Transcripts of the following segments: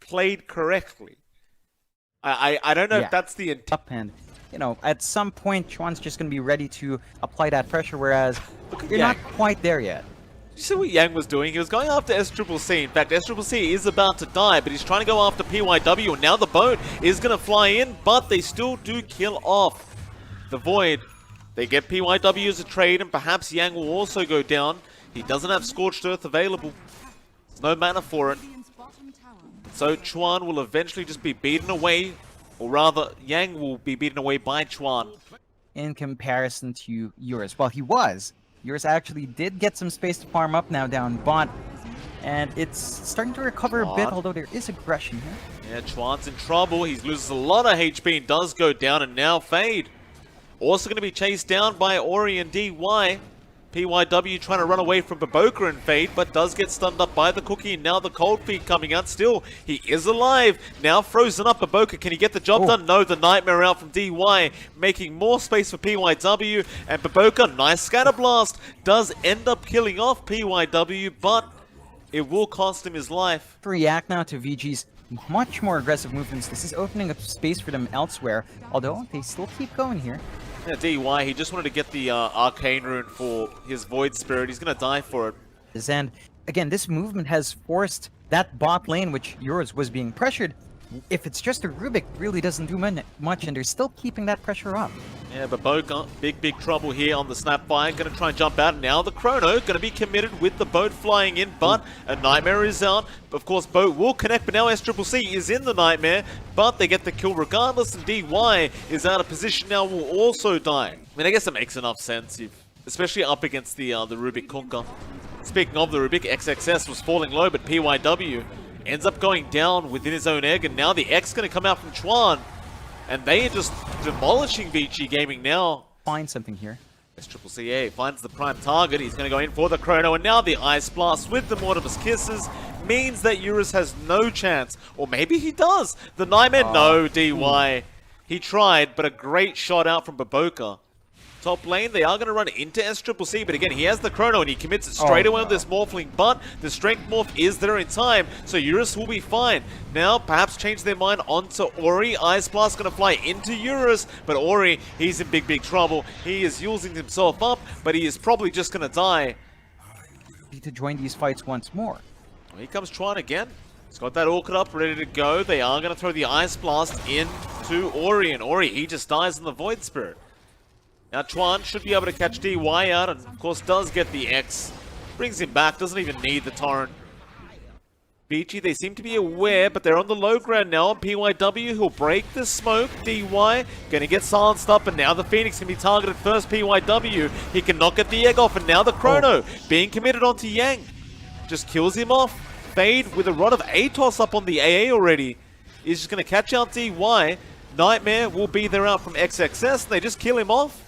played correctly. I don't know if that's the intent. Up and, you know, at some point, Chuan's just going to be ready to apply that pressure, whereas you're not quite there yet. You see what Yang was doing? He was going after SCCC. In fact, SCCC is about to die, but he's trying to go after PYW, and now the boat is going to fly in, but they still do kill off the Void. They get PYW as a trade, and perhaps Yang will also go down. He doesn't have Scorched Earth available. There's no mana for it. So Chuan will eventually just be beaten away, or rather, Yang will be beaten away by Chuan. In comparison to Eurus, well, he was. Eurus actually did get some space to farm up now down bot, and it's starting to recover a bit, although there is aggression here. Yeah, Chuan's in trouble. He loses a lot of HP and does go down, and now Fade. Also going to be chased down by Ori and DY. PYW trying to run away from Baboka and Fade, but does get stunned up by the Cookie, and now the Cold Feet coming out. Still, he is alive. Now frozen up. Baboka, can he get the job done? No, the Nightmare out from DY, making more space for PYW, and Baboka, nice scatter blast, does end up killing off PYW, but it will cost him his life. React now to VG's much more aggressive movements. This is opening up space for them elsewhere, although they still keep going here. Yeah, DY, he just wanted to get the Arcane Rune for his Void Spirit. He's going to die for it. And again, this movement has forced that bot lane, which Eurus was being pressured. If it's just a Rubik, really doesn't do much, and they're still keeping that pressure up. Yeah, but Boat, big trouble here on the Snapfire. Going to try and jump out. Now the Chrono going to be committed with the boat flying in, but a Nightmare is out. Of course, Boat will connect, but now SCCC is in the Nightmare, but they get the kill regardless, and DY is out of position now, will also die. I mean, I guess it makes enough sense, especially up against the Rubik Kunkka. Speaking of the Rubik, XXS was falling low, but PYW ends up going down within his own egg, and now the X going to come out from Chuan. And they are just demolishing Vici Gaming now. Find something here. SCCA finds the prime target. He's going to go in for the Chrono, and now the Ice Blast with the Mortimer's Kisses means that Eurus has no chance. Or maybe he does. The Nightmare, no, DY. He tried, but a great shot out from Baboka. Top lane, they are going to run into SCCC, but again, he has the Chrono and he commits it straight away on this Morphling, but the Strength Morph is there in time, so Eurus will be fine. Now, perhaps change their mind onto Ori. Ice Blast going to fly into Eurus, but Ori, he's in big trouble. He is using himself up, but he is probably just going to die. To join these fights once more. Well, here comes Chuan again. He's got that Orchid up, ready to go. They are going to throw the Ice Blast into Ori, and Ori, he just dies in the Void Spirit. Now Chuan should be able to catch DY out, and of course does get the X. Brings him back, doesn't even need the Torrent. Vici, they seem to be aware, but they're on the low ground now on PYW, who'll break the smoke. DY gonna get silenced up, and now the Phoenix can be targeted first. PYW, he cannot get the egg off, and now the Chrono being committed onto Yang. Just kills him off. Fade with a rod of Atos up on the AA already. He's just gonna catch out DY. Nightmare will be there out from XXS, and they just kill him off.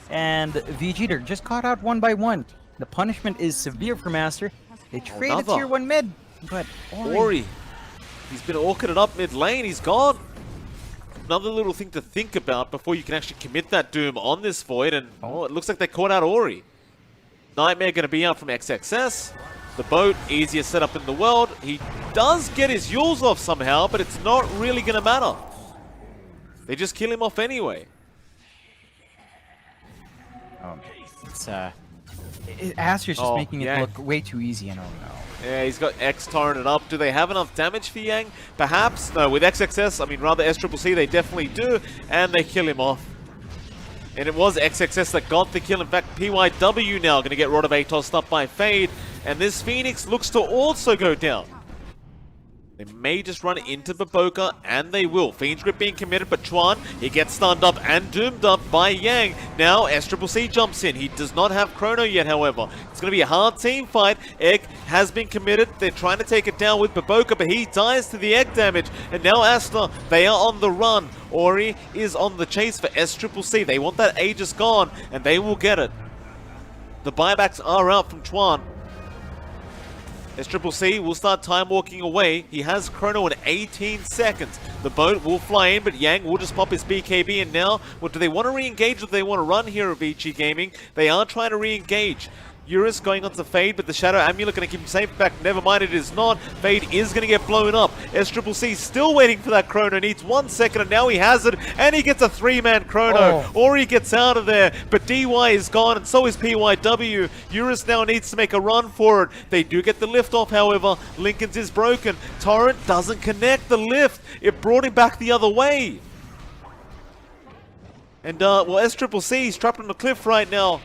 And VG, they're just caught out one by one. The punishment is severe for Aster. They traded tier 1 mid, but Ori, he's been orchided up mid lane, he's gone. Another little thing to think about before you can actually commit that Doom on this Void, and it looks like they caught out Ori. Nightmare going to be out from XXS. The boat, easiest setup in the world. He does get his Yules off somehow, but it's not really going to matter. They just kill him off anyway. Aster's just making it look way too easy, and Yeah, he's got X torrented up. Do they have enough damage for Yang? Perhaps. No, with XXS, I mean, rather SCCC, they definitely do, and they kill him off. And it was XXS that got the kill. In fact, PYW now going to get Rod of Atos up by Fade, and this Phoenix looks to also go down. They may just run into Baboka, and they will. Fiend's Grip being committed, but Chuan, he gets stunned up and doomed up by Yang. Now SCCC jumps in. He does not have Chrono yet, however. It's going to be a hard team fight. Egg has been committed. They're trying to take it down with Baboka, but he dies to the egg damage. And now Aster, they are on the run. Ori is on the chase for SCCC. They want that Aegis gone, and they will get it. The buybacks are out from Chuan. SCCC will start time walking away. He has Chrono in 18 seconds. The boat will fly in, but Yang will just pop his BKB. And now, well, do they want to re-engage or do they want to run here at Vici Gaming? They are trying to re-engage. Eurus going onto Fade, but the Shadow Amulet going to keep him safe. In fact, never mind, it is not. Fade is going to get blown up. SCCC still waiting for that Chrono. Needs 1 second, and now he has it, and he gets a 3-man Chrono. Or he gets out of there, but DY is gone, and so is PYW. Eurus now needs to make a run for it. They do get the lift off, however. Lincoln's is broken. Torrent doesn't connect the lift. It brought him back the other way. And, well, SCCC is trapped on the cliff right now.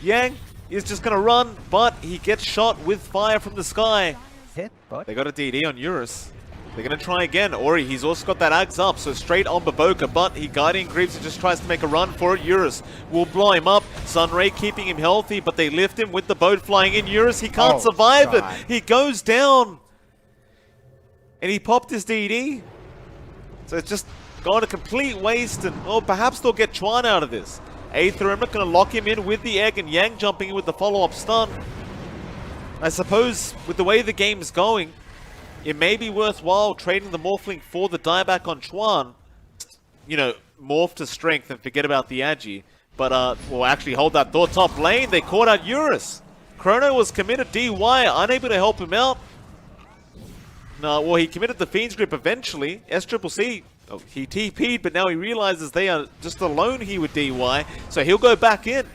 Yang is just going to run, but he gets shot with fire from the sky. Hit, but They got a DD on Eurus. They're going to try again. Ori, he's also got that Axe up, so straight on BoBoKa, but he Guardian Greaves and just tries to make a run for it. Eurus will blow him up. Sunray keeping him healthy, but they lift him with the boat flying in. Eurus, he can't survive it. He goes down. And he popped his DD. So it's just gone a complete waste, and well, perhaps they'll get Chuan out of this. Aether, I'm not going to lock him in with the egg, and Yang jumping in with the follow-up stun. I suppose, with the way the game's going, it may be worthwhile trading the Morphling for the dieback on Chuan. You know, morph to strength and forget about the Agi. But, we'll actually hold that thought. Top lane, they caught out Eurus. Chrono was committed, DY, unable to help him out. No, well, he committed the Fiend's Grip eventually. SCCC, oh, he TP'd, but now he realizes they are just alone here with DY, so he'll go back in.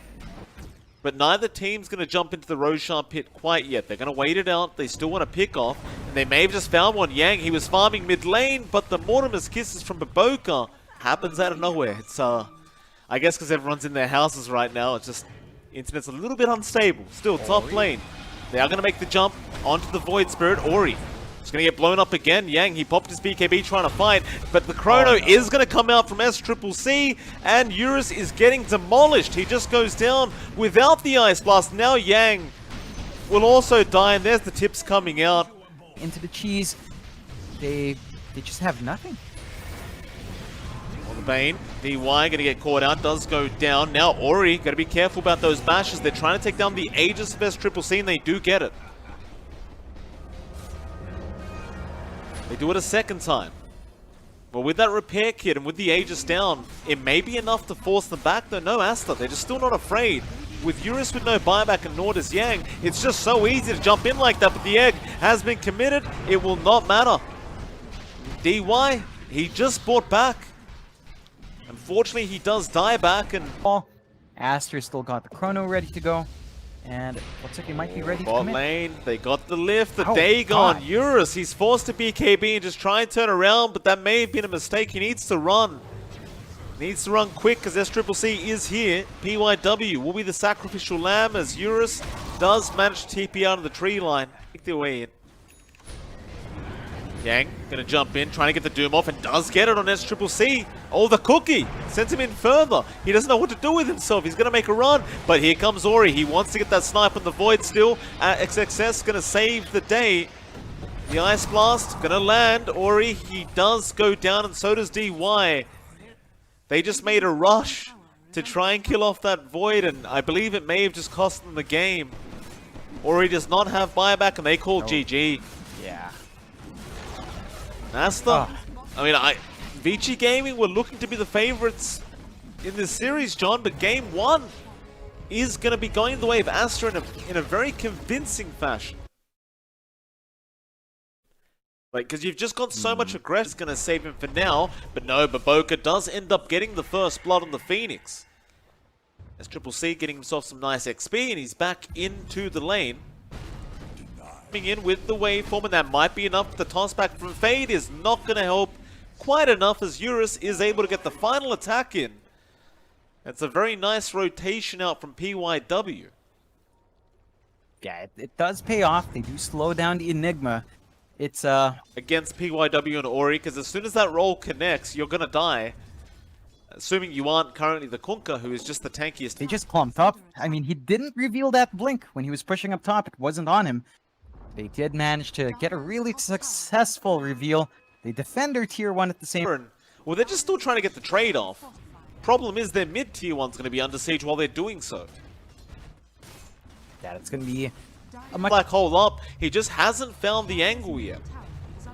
But neither team's going to jump into the Roshan pit quite yet. They're going to wait it out. They still want to pick off, and they may have just found one. Yang, he was farming mid lane, but the Mortimer's Kisses from BoBoKa happens out of nowhere. It's, I guess because everyone's in their houses right now, it's just, internet's a little bit unstable. Still, top lane. They are going to make the jump onto the Void Spirit. Ori. He's going to get blown up again. Yang, he popped his BKB trying to fight, but the Chrono is going to come out from SCCC, and Eurus is getting demolished. He just goes down without the Ice Blast. Now Yang will also die, and there's the tips coming out. into the cheese. They just have nothing. On the Bane, DY going to get caught out, does go down. Now Ori, got to be careful about those bashes. They're trying to take down the Aegis of SCCC, and they do get it. They do it a second time. But with that repair kit and with the Aegis down, it may be enough to force them back, though. No Aster, they're just still not afraid. With Eurus with no buyback and nor does Yang, it's just so easy to jump in like that, but the egg has been committed. It will not matter. DY, he just bought back. Unfortunately, he does die back, and Aster still got the Chrono ready to go. And looks like he might be ready to bot commit. lane, they got the lift, the Oh, Dagon. God. Eurus, he's forced to BKB and just try and turn around, but that may have been a mistake. He needs to run. Needs to run quick because SCCC is here. PYW will be the sacrificial lamb as Eurus does manage to TP out of the tree line. Make their way in. Yang gonna jump in, trying to get the Doom off, and does get it on SCCC. Oh, the cookie sends him in further. He doesn't know what to do with himself. He's gonna make a run, but here comes Ori. He wants to get that snipe on the Void still. XXS gonna save the day. The Ice Blast gonna land. Ori, he does go down, and so does DY. They just made a rush to try and kill off that Void, and I believe it may have just cost them the game. Ori does not have buyback, and they call GG. Yeah. Aster, I mean, Vici Gaming were looking to be the favorites in this series, John, but game one is going to be going the way of Aster in a very convincing fashion. Like, because you've just got so much aggression, it's going to save him for now, but no, BoBoKa does end up getting the first blood on the Phoenix. SCCC getting himself some nice XP, and he's back into the lane. In with the waveform, and that might be enough. The toss back from Fade is not going to help quite enough as Eurus is able to get the final attack in. It's a very nice rotation out from PYW. Yeah, it does pay off. They do slow down the Enigma. It's against PYW and Ori, because as soon as that roll connects, you're going to die. Assuming you aren't currently the Kunkka, who is just the tankiest. They just clumped up. I mean, he didn't reveal that blink when he was pushing up top. It wasn't on him. They did manage to get a really successful reveal. They defend their tier 1 at the same time. Well, they're just still trying to get the trade off. Problem is their mid tier 1's going to be under siege while they're doing so. Yeah, it's going to be a Black hole up. He just hasn't found the angle yet.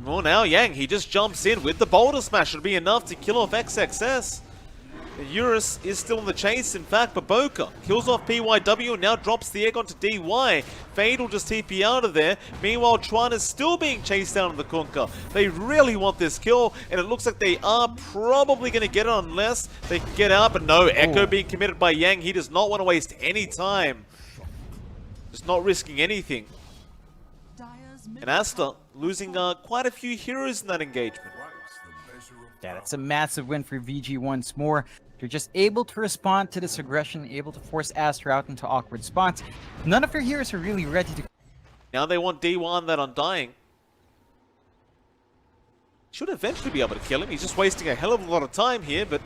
Well, now Yang, he just jumps in with the boulder smash. It'll be enough to kill off XXS. Eurus is still in the chase. In fact, Baboka kills off PYW and now drops the egg onto DY. Fade will just TP out of there. Meanwhile, Chuan is still being chased down in the Kunkka. They really want this kill, and it looks like they are probably going to get it unless they can get out. But no, Echo being committed by Yang. He does not want to waste any time. Just not risking anything. And Aster losing quite a few heroes in that engagement. Yeah, that's a massive win for VG once more. They're just able to respond to this aggression, able to force Aster out into awkward spots. None of their heroes are really ready to... Now they want D1 on that Undying. Should eventually be able to kill him. He's just wasting a hell of a lot of time here, but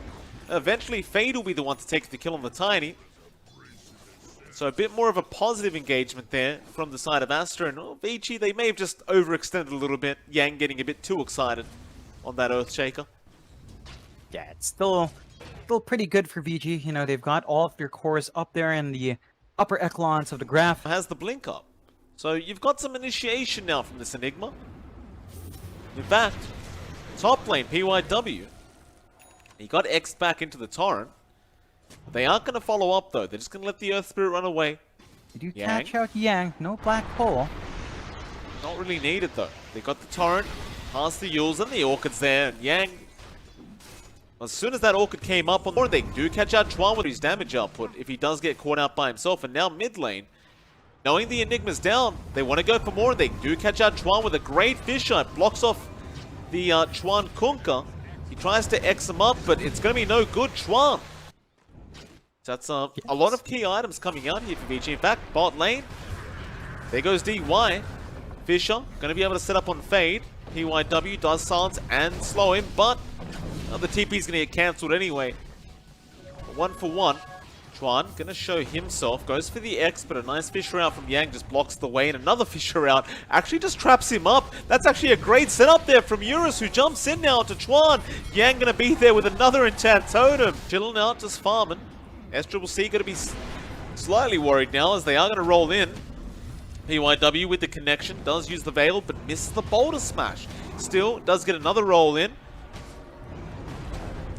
eventually Fade will be the one to take the kill on the Tiny. So a bit more of a positive engagement there from the side of Aster. And Vici, they may have just overextended a little bit. Yang getting a bit too excited on that Earthshaker. Yeah, it's still pretty good for VG. You know, they've got all of their cores up there in the upper echelons of the graph. Has the blink up. So you've got some initiation now from this Enigma. In fact, top lane, PYW. He got X back into the Torrent. They aren't going to follow up though. They're just going to let the Earth Spirit run away. They do catch out Yang. No black hole. Not really needed though. They got the Torrent, past the Yules and the Orchids there. And Yang, as soon as that Orchid came up on the board, they do catch out Chuan with his damage output if he does get caught out by himself. And now mid lane, knowing the Enigma's down, they want to go for more. They do catch out Chuan with a great fisheye. Blocks off the Chuan Kunkka. He tries to X him up, but it's going to be no good. Chuan. So that's a lot of key items coming out here for VG. In fact, bot lane, there goes DY. Fisher going to be able to set up on Fade. PYW does silence and slow him, but the TP's going to get cancelled anyway. 1 for 1. Chuan going to show himself. Goes for the X, but a nice Fisher out from Yang just blocks the way. And another Fisher out actually just traps him up. That's actually a great setup there from Eurus, who jumps in now to Chuan. Yang going to be there with another enchant totem. Chilling out, just farming. SCCC going to be slightly worried now as they are going to roll in. PYW with the connection, does use the Veil, but misses the Boulder Smash. Still, does get another roll in.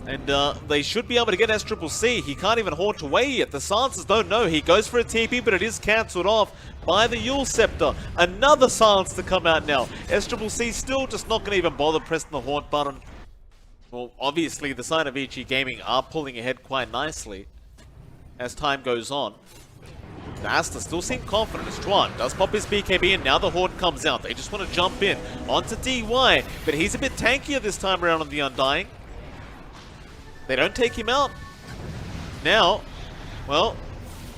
And they should be able to get SCCC. He can't even haunt away yet. The Silencers don't know. He goes for a TP, but it is cancelled off by the Yule Scepter. Another Silence to come out now. SCCC still just not going to even bother pressing the haunt button. Well, obviously, the side of Vici Gaming are pulling ahead quite nicely as time goes on. Aster still seem confident as Chuan does pop his BKB, and now the Horde comes out. They just want to jump in onto DY, but he's a bit tankier this time around on the Undying. They don't take him out. Now, well,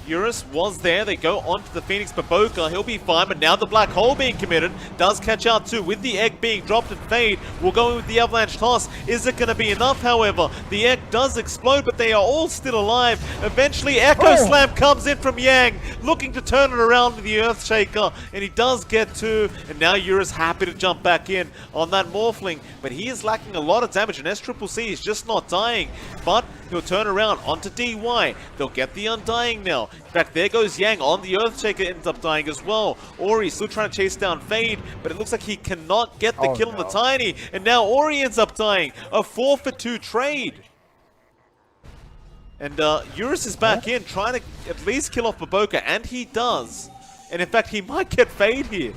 Eurus was there. They go onto the Phoenix Baboka. He'll be fine, but now the Black Hole being committed does catch out too. With the egg being dropped and Fade, we'll go in with the Avalanche Toss. Is it going to be enough, however? The egg does explode, but they are all still alive. Eventually, Echo Slam comes in from Yang, looking to turn it around with the Earthshaker, and he does get two. And now Eurus happy to jump back in on that Morphling, but he is lacking a lot of damage, and SCCC is just not dying. But he'll turn around onto DY. They'll get the Undying now. In fact, there goes Yang on the Earthshaker, ends up dying as well. Ori still trying to chase down Fade, but it looks like he cannot get the kill on the Tiny. And now Ori ends up dying. A 4 for 2 trade. And Eurus is back in, trying to at least kill off Baboka, and he does. And in fact, he might get Fade here.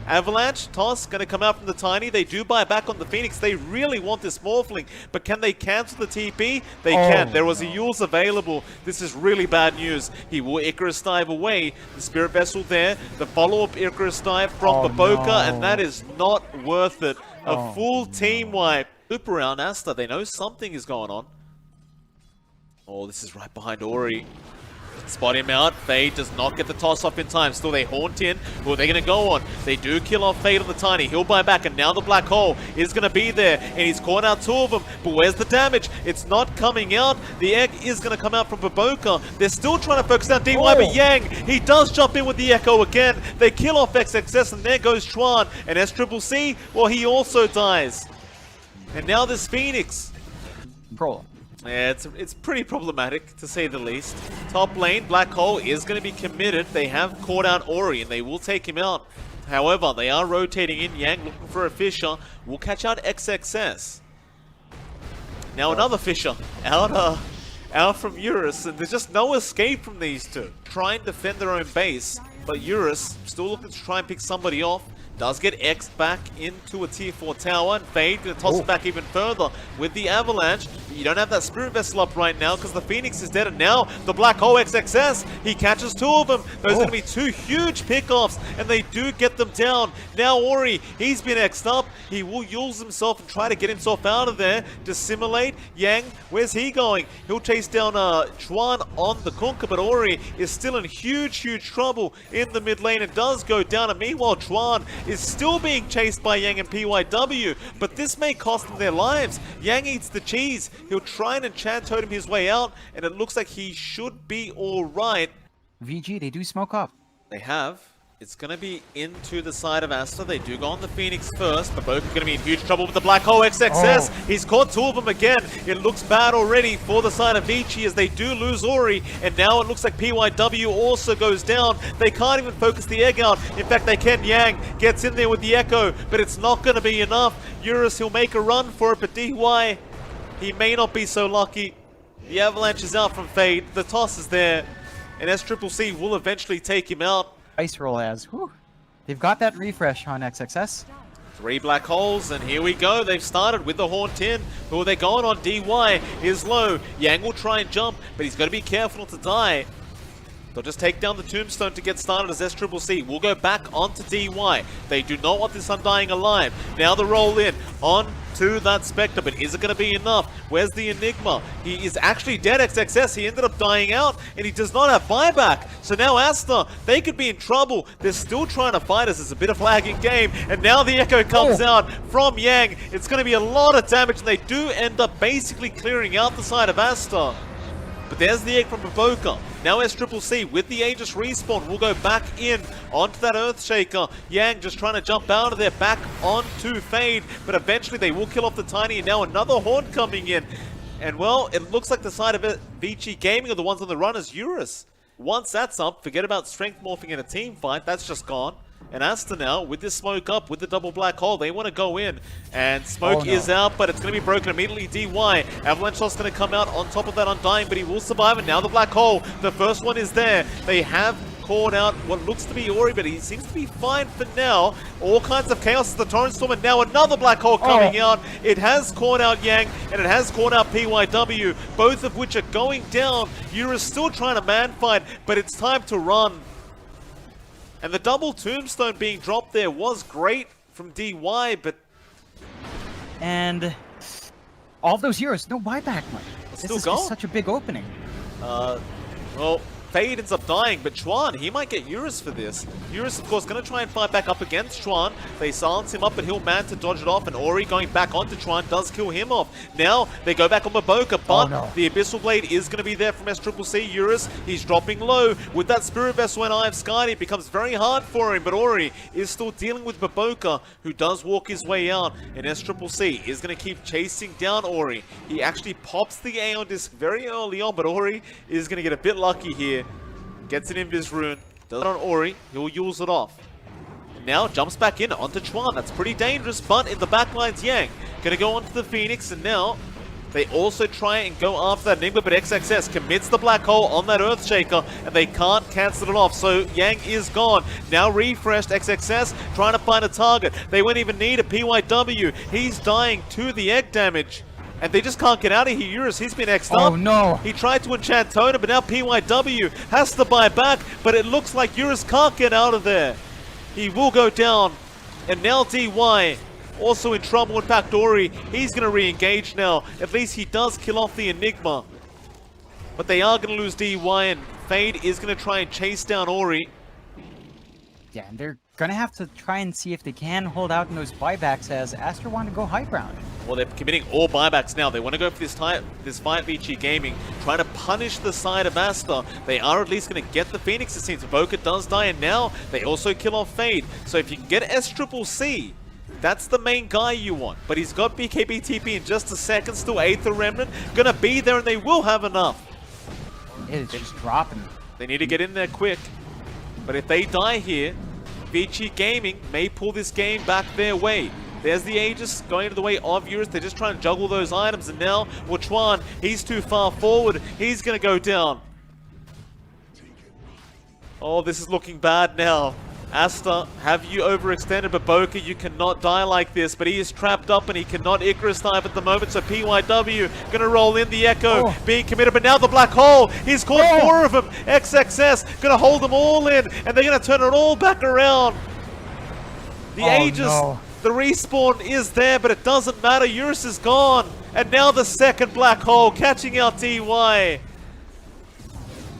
Avalanche, Toss, going to come out from the Tiny. They do buy back on the Phoenix. They really want this Morphling, but can they cancel the TP? They can. There was a Yules available. This is really bad news. He will Icarus Dive away. The Spirit Vessel there. The follow-up Icarus Dive from Baboka, and that is not worth it. A full team wipe. Loop around Aster. They know something is going on. Oh, this is right behind Ori. Spot him out. Fade does not get the toss off in time. Still, they haunt in. Who are they going to go on? They do kill off Fade on the Tiny. He'll buy back, and now the Black Hole is going to be there. And he's caught out two of them. But where's the damage? It's not coming out. The egg is going to come out from Baboka. They're still trying to focus down DY, but Yang, he does jump in with the Echo again. They kill off XXS, and there goes Chuan. And SCCC, well, he also dies. And now this Phoenix. Bro. Yeah, it's pretty problematic, to say the least. Top lane, Black Hole is going to be committed. They have caught out Ori, and they will take him out. However, they are rotating in. Yang looking for a Fisher. Will catch out XXS. Now another Fisher out out from Eurus, and there's just no escape from these two. Try and defend their own base, but Eurus still looking to try and pick somebody off. Does get X back into a tier 4 tower, and Fade gonna toss it back even further with the Avalanche. You don't have that Spirit Vessel up right now because the Phoenix is dead, and now the Black Hole XXS, he catches two of them. Those are gonna be two huge pickoffs, and they do get them down. Now Ori, he's been X'd up. He will use himself and try to get himself out of there. Dissimulate. Yang, where's he going? He'll chase down Chuan on the Kunkka, but Ori is still in huge trouble in the mid lane and does go down. And meanwhile, Chuan is still being chased by Yang and PYW, but this may cost them their lives. Yang eats the cheese. He'll try and enchant totem his way out, and it looks like he should be alright. VG, they do smoke up. They have. It's going to be into the side of Aster. They do go on the Phoenix first, but both are going to be in huge trouble with the Black Hole XXS. He's caught two of them again. It looks bad already for the side of Vici as they do lose Ori, and now it looks like PYW also goes down. They can't even focus the egg out. In fact, they can. Yang gets in there with the Echo, but it's not going to be enough. Eurus, he'll make a run for it, but DY, he may not be so lucky. The Avalanche is out from Fade. The toss is there, and SCCC will eventually take him out. Ice roll as. Whew. They've got that refresh on XXS. 3 black holes, and here we go. They've started with the Horn 10. Who are they going on? DY is low. Yang will try and jump, but he's got to be careful not to die. They'll just take down the tombstone to get started as SCCC will go back onto DY. They do not want this Undying alive. Now the roll in on to that Spectre, but is it going to be enough? Where's the Enigma? He is actually dead, XXS. He ended up dying out, and he does not have buyback. So now Aster, they could be in trouble. They're still trying to fight us. It's a bit of lagging game, and now the Echo comes out from Yang. It's going to be a lot of damage, and they do end up basically clearing out the side of Aster. But there's the egg from Baboka. Now SCCC with the Aegis respawn will go back in onto that Earthshaker. Yang just trying to jump out of there, back onto Fade. But eventually they will kill off the Tiny, and now another Horn coming in. And well, it looks like the side of it, Vici Gaming are the ones on the run as Eurus. Once that's up, forget about strength morphing in a team fight. That's just gone. And Aster now, with this smoke up, with the double black hole, they want to go in. And smoke is out, but it's going to be broken immediately. DY. Avalanche Shot's going to come out on top of that Undying, but he will survive. And now the black hole, the first one is there. They have called out what looks to be Ori, but he seems to be fine for now. All kinds of chaos as the Torrent Storm, and now another black hole coming out. It has caught out Yang, and it has caught out PYW, both of which are going down. Eurus still trying to man fight, but it's time to run. And the double tombstone being dropped there was great from DY, but... And all those Euros, no buyback money. This is just such a big opening. Well, Fade ends up dying, but Chuan, he might get Eurus for this. Eurus, of course, going to try and fight back up against Chuan. They silence him up, but he'll man to dodge it off, and Ori going back onto Chuan does kill him off. Now, they go back on Baboka, but the Abyssal Blade is going to be there from SCCC. Eurus, he's dropping low. With that Spirit Vessel and Eye of Sky, it becomes very hard for him, but Ori is still dealing with Baboka, who does walk his way out, and SCCC is going to keep chasing down Ori. He actually pops the Aeon Disc very early on, but Ori is going to get a bit lucky here. Gets an Invis Rune, does it on Ori, he'll use it off. And now jumps back in onto Chuan, that's pretty dangerous, but in the backline's Yang. Gonna go onto the Phoenix, and now they also try and go after that Enigma, but XXS commits the black hole on that Earthshaker, and they can't cancel it off, so Yang is gone. Now refreshed, XXS trying to find a target. They won't even need a PYW, he's dying to the egg damage. And they just can't get out of here. Eurus, he's been X'd up. Oh no! He tried to enchant Totem, but now PYW has to buy back. But it looks like Eurus can't get out of there. He will go down. And now DY also in trouble. In fact, Ori, he's going to re-engage now. At least he does kill off the Enigma. But they are going to lose DY, and Fade is going to try and chase down Ori. Yeah, and they're going to have to try and see if they can hold out in those buybacks as Aster want to go high ground. Well, they're committing all buybacks now. They want to go for this fight, Vici Gaming, trying to punish the side of Aster. They are at least going to get the Phoenix, it seems. Boca does die, and now they also kill off Fade. So if you can get SCCC, that's the main guy you want. But he's got BKB TP in just a second, still Aether Remnant. Gonna be there, and they will have enough. It's just dropping. They need to get in there quick. But if they die here, Vici Gaming may pull this game back their way. There's the Aegis going to the way of Eurus. They're just trying to juggle those items. And now, Wuchuan, he's too far forward. He's going to go down. Oh, this is looking bad now. Aster, have you overextended? But Boca, you cannot die like this. But he is trapped up and he cannot Icarus dive at the moment. So PYW going to roll in the Echo, being committed. But now the Black Hole, he's caught 4 of them. XXS going to hold them all in. And they're going to turn it all back around. The Aegis, the respawn is there, but it doesn't matter. Eurus is gone. And now the second Black Hole catching out DY.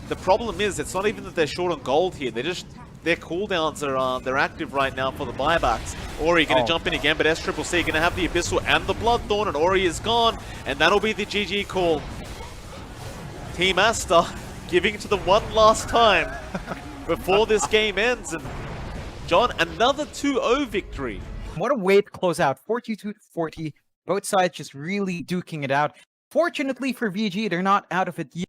The problem is, it's not even that they're short on gold here. Their cooldowns are they're active right now for the buybacks. Ori going to jump in again, but SCCC going to have the Abyssal and the Bloodthorn, and Ori is gone, and that'll be the GG call. Team Aster giving it to them one last time before this game ends. And John, another 2-0 victory. What a way to close out. 42-40. Both sides just really duking it out. Fortunately for VG, they're not out of it yet.